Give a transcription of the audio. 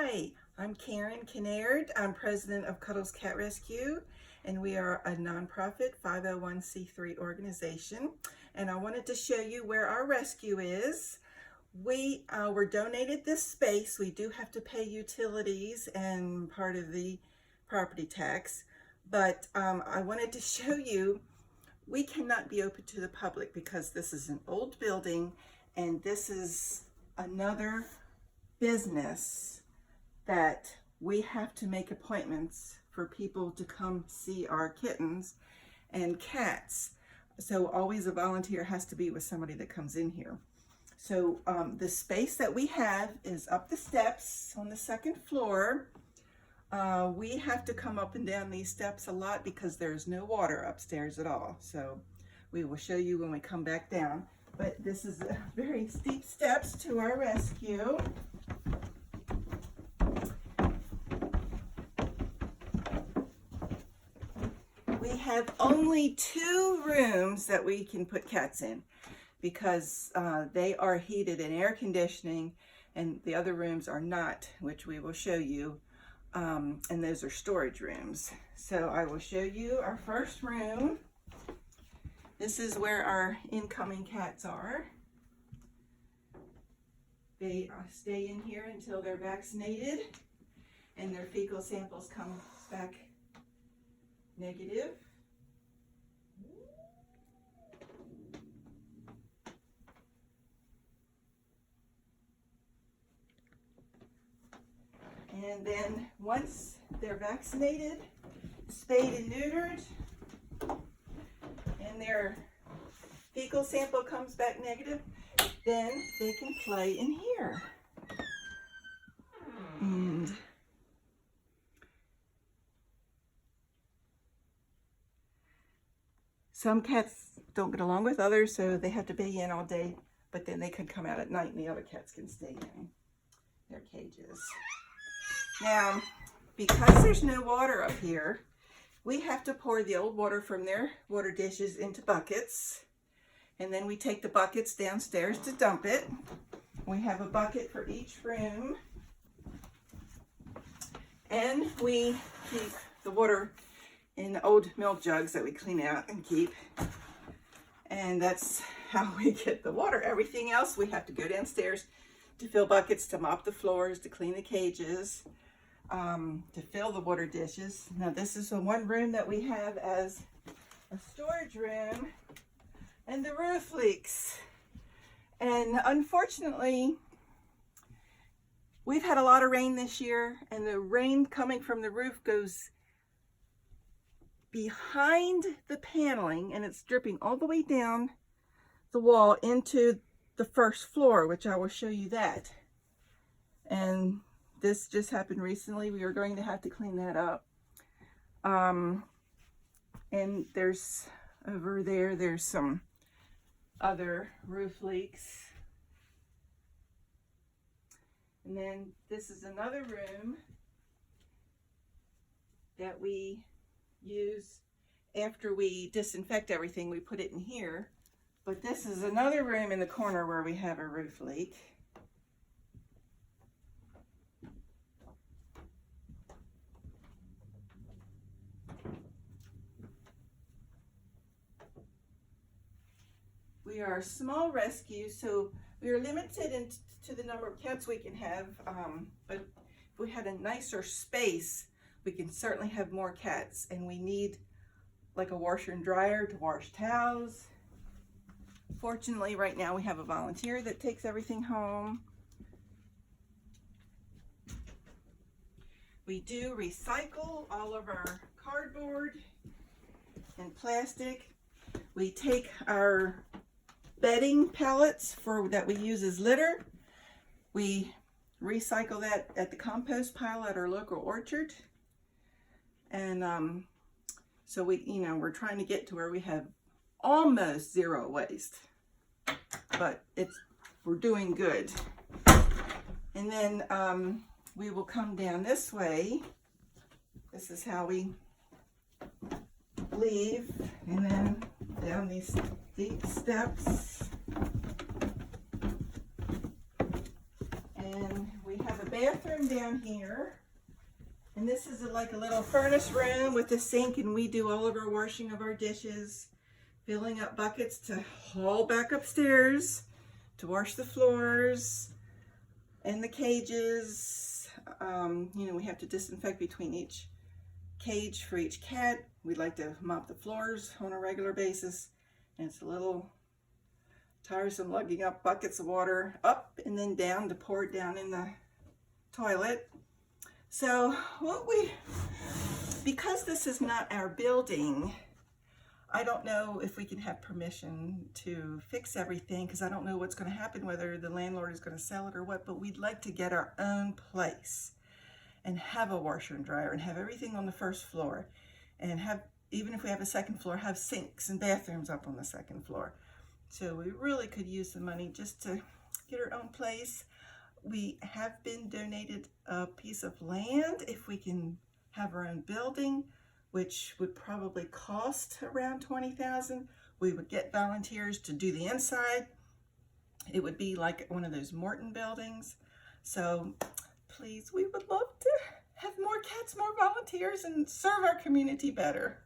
Hi, I'm Karen Kinnaird. I'm president of Cuddles Cat Rescue, and we are a nonprofit 501c3 organization. And I wanted to show you where our rescue is. We were donated this space. We do have to pay utilities and part of the property tax, but I wanted to show you we cannot be open to the public because this is an old building and this is another business that we have to make appointments for people to come see our kittens and cats. So always a volunteer has to be with somebody that comes in here. So the space that we have is up the steps on the second floor. We have to come up and down these steps a lot because there's no water upstairs at all. So we will show you when we come back down. But this is very steep steps to our rescue. We have only 2 rooms that we can put cats in because they are heated and air conditioning, and the other rooms are not, which we will show you. And those are storage rooms. So I will show you our first room. This is where our incoming cats are. They stay in here until they're vaccinated and their fecal samples come back negative. And then once they're vaccinated, spayed and neutered, and their fecal sample comes back negative, then they can play in here. And some cats don't get along with others, so they have to be in all day, but then they can come out at night and the other cats can stay in their cages. Now, because there's no water up here, we have to pour the old water from their water dishes into buckets. And then we take the buckets downstairs to dump it. We have a bucket for each room. And we keep the water in old milk jugs that we clean out and keep. And that's how we get the water. Everything else, we have to go downstairs to fill buckets, to mop the floors, to clean the cages, to fill the water dishes. Now this is the one room that we have as a storage room, and the roof leaks. And unfortunately, we've had a lot of rain this year, and the rain coming from the roof goes behind the paneling, and it's dripping all the way down the wall into the first floor, which I will show you that. And this just happened recently. We are going to have to clean that up. And there's over there's some other roof leaks. And then this is another room that we use after we disinfect everything. We put it in here. But this is another room in the corner where we have a roof leak. We are a small rescue, so we are limited to the number of cats we can have, but if we had a nicer space, we can certainly have more cats, and we need like a washer and dryer to wash towels. Fortunately, right now we have a volunteer that takes everything home. We do recycle all of our cardboard and plastic. We take our bedding pellets that we use as litter. We recycle that at the compost pile at our local orchard. And so we're trying to get to where we have almost zero waste, but we're doing good. And then we will come down this way. This is how we leave, and then down these steep steps. And we have a bathroom bathroom down here. And this is like a little furnace room with a sink, and we do all of our washing of our dishes, filling up buckets to haul back upstairs to wash the floors and the cages. We have to disinfect between each cage for each cat. We like to mop the floors on a regular basis, and it's a little tiresome lugging up buckets of water up and then down to pour it down in the toilet. So because this is not our building, I don't know if we can have permission to fix everything, because I don't know what's going to happen, whether the landlord is going to sell it or what, but we'd like to get our own place and have a washer and dryer and have everything on the first floor, and have, even if we have a second floor, have sinks and bathrooms up on the second floor. So we really could use the money just to get our own place. We have been donated a piece of land if we can have our own building, which would probably cost around $20,000. We would get volunteers to do the inside. It would be like one of those Morton buildings. So please, we would love to have more cats, more volunteers, and serve our community better.